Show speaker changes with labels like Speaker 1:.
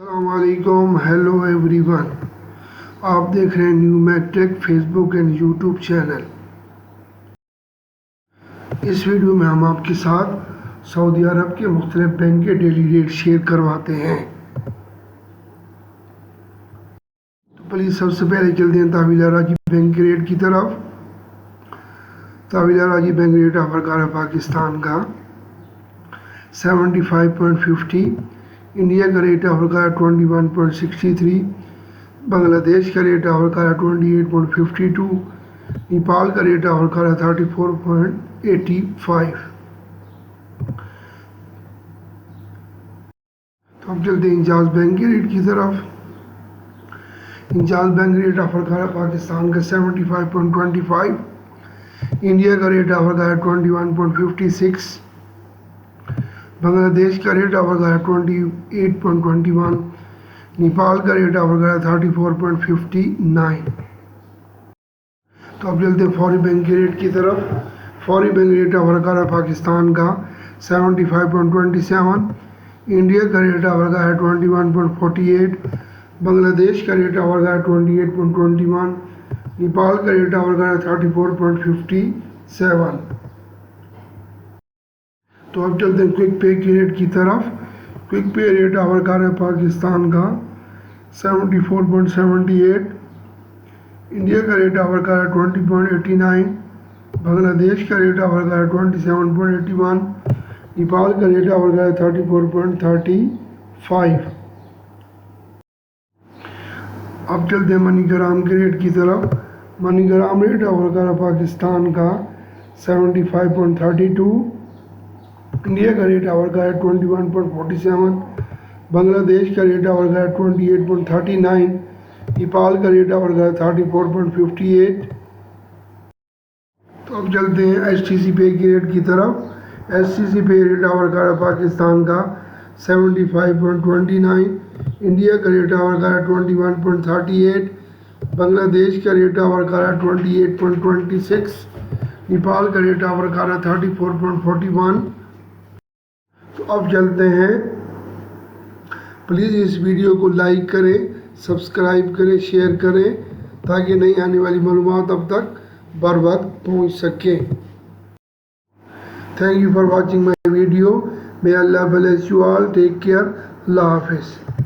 Speaker 1: अस्सलामुअलैकुम, hello everyone. आप देख रहे हैं new Mac tech Facebook and YouTube channel. इस वीडियो में हम आपके साथ सऊदी अरब के मुख्तलिफ बैंक के डेली रेट शेयर करवाते हैं। तो प्लीज़ सबसे पहले चलते हैं तावील राजी बैंक के रेट की तरफ। तावील राजी बैंक रेट ऑफर कर रहा है पाकिस्तान का 75.50, इंडिया का रेट ऑफर का 21.63, बांग्लादेश का रेट ऑफर का 28.52, नेपाल का रेट ऑफर का 34.85। तो अब चलते हैं इंजाज बैंक के रेट की तरफ। इंजाज बैंक रेट ऑफर का पाकिस्तान का 75.25, इंडिया का रेट ऑफर का 21.56, बांग्लादेश का रेट ऑफर का 28.21, नेपाल का रेट ऑफर का 34.59। तो अब चलते हैं फौरी बैंक के रेट की तरफ। फौरी बैंक रेट ऑफर कर रहा है पाकिस्तान का 75.27, इंडिया का रेट ऑफर का 21.48, बांग्लादेश का रेट ऑफर का 28.21, नेपाल का रेट ऑफर का 34.57। तो अब चलते हैं क्विक पे के रेट की तरफ। क्विक पे रेट ऑफर कर रहा है पाकिस्तान का 74.78, इंडिया का रेट ऑफर कर रहा है 20.89, बांग्लादेश का रेट ऑफर कर रहा है 27.81, नेपाल का रेट ऑफर कर रहा है 34.35। अब चलते हैं मनीग्राम के रेट की तरफ। मनीग्राम रेट ऑफर कर रहा है पाकिस्तान का 75.32, इंडिया का रेट ऑफर का है 21.47, बांग्लादेश का रेट ऑफर का है 28.39, नेपाल का रेट ऑफर का है 34.58। तो अब चलते हैं STC पे की रेट की तरफ। STC पे रेट ऑफर का है पाकिस्तान का 75.29, इंडिया का रेट ऑफर का है 21.38, बांग्लादेश का रेट ऑफर का है 28.26, नेपाल का रेट ऑफर का है 34.41। तो अब चलते हैं। प्लीज़ इस वीडियो को लाइक करें, सब्सक्राइब करें, शेयर करें ताकि नई आने वाली मालूमात अब तक बर वक्त पहुँच सके। Thank you for watching my video. May अल्लाह bless you all. Take care. अल्लाह हाफिज़।